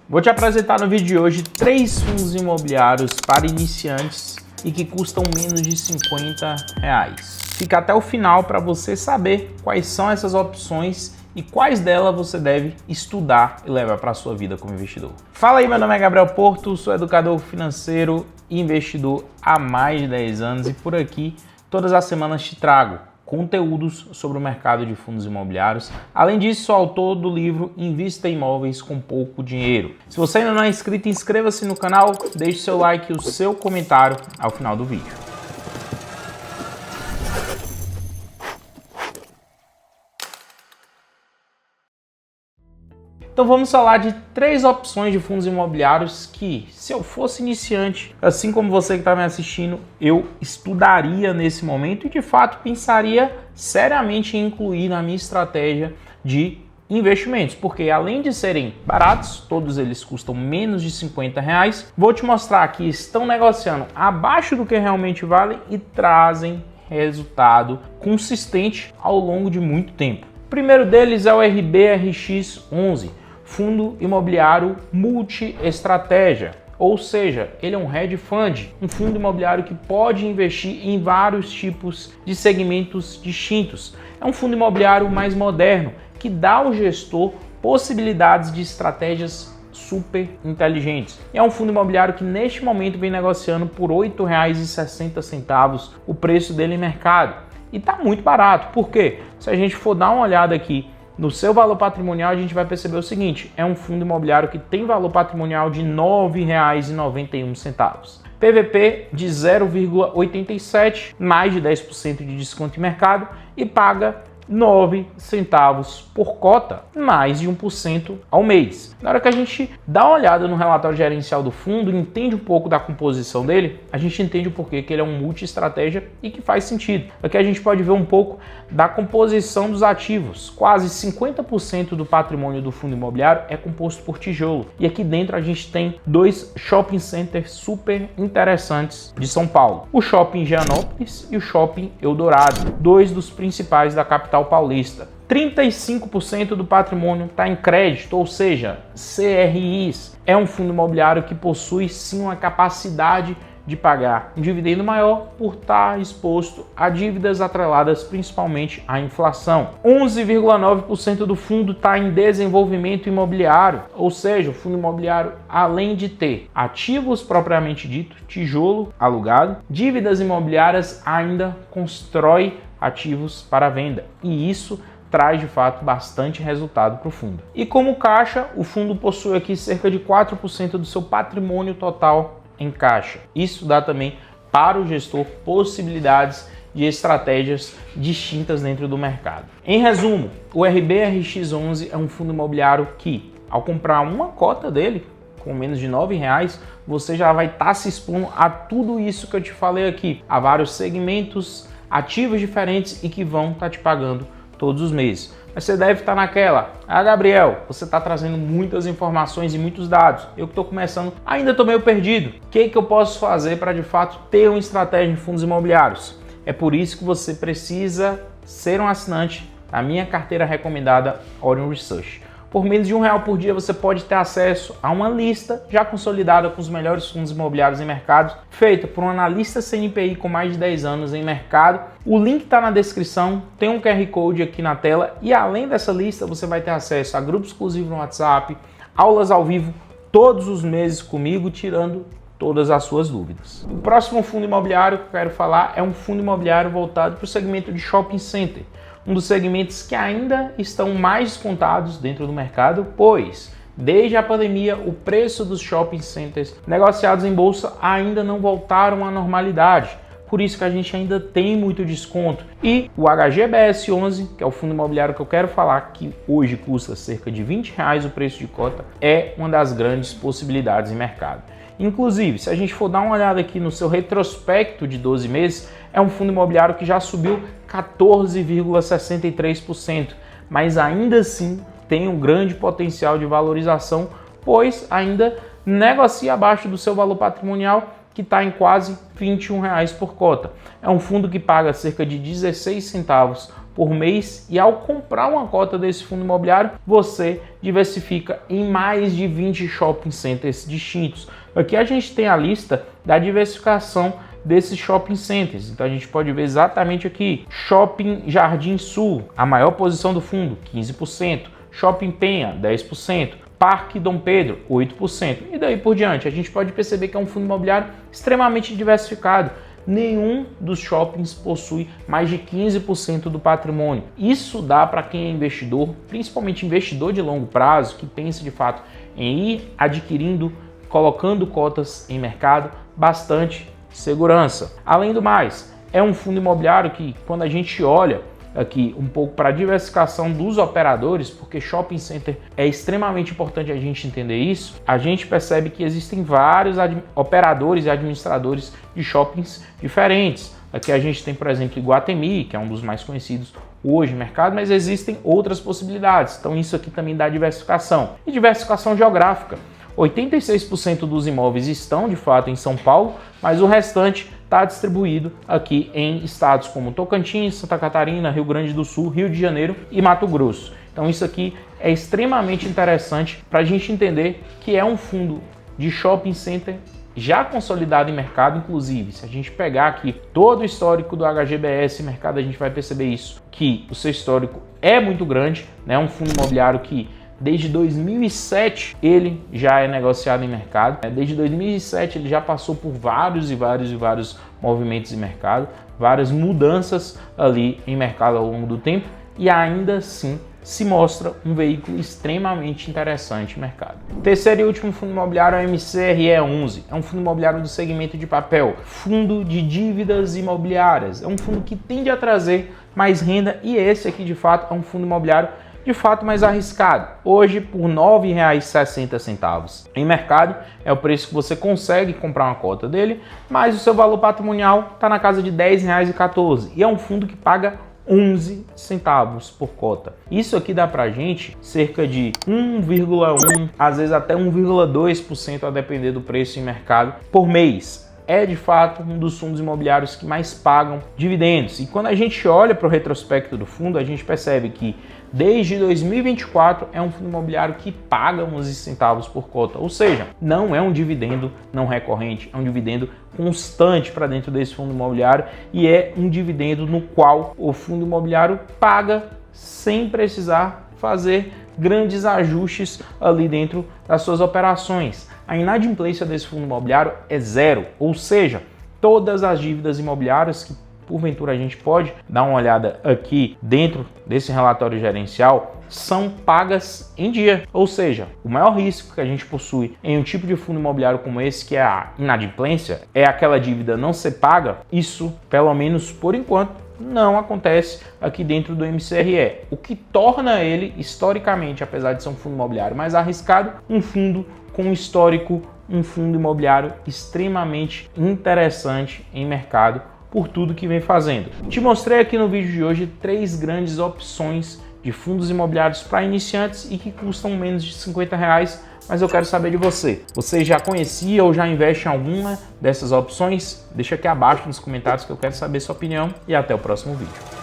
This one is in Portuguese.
Vou te apresentar no vídeo de hoje 3 fundos imobiliários para iniciantes e que custam menos de R$50. Fica até o final para você saber quais são essas opções e quais delas você deve estudar e levar para a sua vida como investidor. Fala aí, meu nome é Gabriel Porto, sou educador financeiro e investidor há mais de 10 anos e por aqui todas as semanas te trago conteúdos sobre o mercado de fundos imobiliários. Além disso, sou autor do livro Invista em Imóveis com Pouco Dinheiro. Se você ainda não é inscrito, inscreva-se no canal, deixe seu like e o seu comentário ao final do vídeo. Então vamos falar de 3 opções de fundos imobiliários que, se eu fosse iniciante, assim como você que está me assistindo, eu estudaria nesse momento e de fato pensaria seriamente em incluir na minha estratégia de investimentos, porque além de serem baratos, todos eles custam menos de R$50, vou te mostrar que estão negociando abaixo do que realmente valem e trazem resultado consistente ao longo de muito tempo. O primeiro deles é o RBRX11, Fundo Imobiliário Multi-Estratégia, ou seja, ele é um hedge fund, um fundo imobiliário que pode investir em vários tipos de segmentos distintos. É um fundo imobiliário mais moderno, que dá ao gestor possibilidades de estratégias super inteligentes. E é um fundo imobiliário que neste momento vem negociando por R$ 8,60 o preço dele em mercado. E está muito barato, porque se a gente for dar uma olhada aqui no seu valor patrimonial, a gente vai perceber o seguinte: é um fundo imobiliário que tem valor patrimonial de R$ 9,91. PVP de 0,87, mais de 10% de desconto em mercado e paga 9 centavos por cota, mais de 1% ao mês. Na hora que a gente dá uma olhada no relatório gerencial do fundo, entende um pouco da composição dele, a gente entende o porquê que ele é um multi-estratégia e que faz sentido. Aqui a gente pode ver um pouco da composição dos ativos. Quase 50% do patrimônio do fundo imobiliário é composto por tijolo. E aqui dentro a gente tem 2 shopping centers super interessantes de São Paulo. O Shopping Higienópolis e o Shopping Eldorado, 2 dos principais da capital paulista. 35% do patrimônio está em crédito, ou seja, CRIs. É um fundo imobiliário que possui sim uma capacidade de pagar um dividendo maior por estar exposto a dívidas atreladas principalmente à inflação. 11,9% do fundo está em desenvolvimento imobiliário, ou seja, o fundo imobiliário, além de ter ativos propriamente dito, tijolo alugado, dívidas imobiliárias, ainda constrói ativos para venda, e isso traz de fato bastante resultado para o fundo. E como caixa, o fundo possui aqui cerca de 4% do seu patrimônio total em caixa. Isso dá também para o gestor possibilidades de estratégias distintas dentro do mercado. Em resumo, o RBRX11 é um fundo imobiliário que, ao comprar uma cota dele, com menos de R$ 9,00, você já vai estar se expondo a tudo isso que eu te falei aqui, a vários segmentos, ativos diferentes e que vão estar te pagando todos os meses. Mas você deve estar naquela: Gabriel, você está trazendo muitas informações e muitos dados. Eu que estou começando, ainda estou meio perdido. O que eu posso fazer para de fato ter uma estratégia em fundos imobiliários? É por isso que você precisa ser um assinante da minha carteira recomendada Orion Research. Por menos de R$1 por dia você pode ter acesso a uma lista já consolidada com os melhores fundos imobiliários em mercado, feita por um analista CNPI com mais de 10 anos em mercado. O link está na descrição, tem um QR Code aqui na tela e além dessa lista você vai ter acesso a grupo exclusivo no WhatsApp, aulas ao vivo todos os meses comigo, tirando todas as suas dúvidas. O próximo fundo imobiliário que eu quero falar é um fundo imobiliário voltado para o segmento de shopping center. Um dos segmentos que ainda estão mais descontados dentro do mercado, pois desde a pandemia o preço dos shopping centers negociados em bolsa ainda não voltaram à normalidade. Por isso que a gente ainda tem muito desconto. E o HGBS11, que é o fundo imobiliário que eu quero falar, que hoje custa cerca de R$20 o preço de cota, é uma das grandes possibilidades em mercado. Inclusive, se a gente for dar uma olhada aqui no seu retrospecto de 12 meses, é um fundo imobiliário que já subiu 14,63%, mas ainda assim tem um grande potencial de valorização, pois ainda negocia abaixo do seu valor patrimonial, que está em quase R$21 por cota. É um fundo que paga cerca de 16 centavos por mês, e ao comprar uma cota desse fundo imobiliário, você diversifica em mais de 20 shopping centers distintos. Aqui a gente tem a lista da diversificação desses shopping centers. Então a gente pode ver exatamente aqui: Shopping Jardim Sul, a maior posição do fundo, 15%, Shopping Penha, 10%, Parque Dom Pedro, 8%, e daí por diante. A gente pode perceber que é um fundo imobiliário extremamente diversificado. Nenhum dos shoppings possui mais de 15% do patrimônio. Isso dá para quem é investidor, principalmente investidor de longo prazo, que pensa de fato em ir adquirindo, colocando cotas em mercado, bastante segurança. Além do mais, é um fundo imobiliário que, quando a gente olha aqui um pouco para a diversificação dos operadores, porque shopping center é extremamente importante a gente entender isso, a gente percebe que existem vários operadores e administradores de shoppings diferentes. Aqui a gente tem, por exemplo, Iguatemi, que é um dos mais conhecidos hoje no mercado, mas existem outras possibilidades. Então isso aqui também dá diversificação. E diversificação geográfica. 86% dos imóveis estão de fato em São Paulo, mas o restante está distribuído aqui em estados como Tocantins, Santa Catarina, Rio Grande do Sul, Rio de Janeiro e Mato Grosso. Então isso aqui é extremamente interessante para a gente entender que é um fundo de shopping center já consolidado em mercado. Inclusive, se a gente pegar aqui todo o histórico do HGBS mercado, a gente vai perceber isso, que o seu histórico é muito grande, né? Um fundo imobiliário que desde 2007 ele já é negociado em mercado. Desde 2007 ele já passou por vários movimentos de mercado, várias mudanças ali em mercado ao longo do tempo, e ainda assim se mostra um veículo extremamente interessante no mercado. Terceiro e último fundo imobiliário é o MCRE11. É um fundo imobiliário do segmento de papel, fundo de dívidas imobiliárias. É um fundo que tende a trazer mais renda, e esse aqui de fato é um fundo imobiliário de fato mais arriscado. Hoje, por R$ 9,60 em mercado, é o preço que você consegue comprar uma cota dele, mas o seu valor patrimonial está na casa de R$ 10,14, e é um fundo que paga 11 centavos por cota. Isso aqui dá pra gente cerca de 1,1, às vezes até 1,2%, a depender do preço em mercado, por mês. É de fato um dos fundos imobiliários que mais pagam dividendos. E quando a gente olha para o retrospecto do fundo, a gente percebe que desde 2024 é um fundo imobiliário que paga 11 centavos por cota. Ou seja, não é um dividendo não recorrente, é um dividendo constante para dentro desse fundo imobiliário, e é um dividendo no qual o fundo imobiliário paga sem precisar fazer grandes ajustes ali dentro das suas operações. A inadimplência desse fundo imobiliário é zero, ou seja, todas as dívidas imobiliárias que porventura a gente pode dar uma olhada aqui dentro desse relatório gerencial são pagas em dia. Ou seja, o maior risco que a gente possui em um tipo de fundo imobiliário como esse, que é a inadimplência, é aquela dívida não ser paga. Isso, pelo menos por enquanto, não acontece aqui dentro do MCRE, o que torna ele, historicamente, apesar de ser um fundo imobiliário mais arriscado, um fundo com histórico, um fundo imobiliário extremamente interessante em mercado por tudo que vem fazendo. Te mostrei aqui no vídeo de hoje 3 grandes opções de fundos imobiliários para iniciantes e que custam menos de R$50, mas eu quero saber de você. Você já conhecia ou já investe em alguma dessas opções? Deixa aqui abaixo nos comentários que eu quero saber sua opinião, e até o próximo vídeo.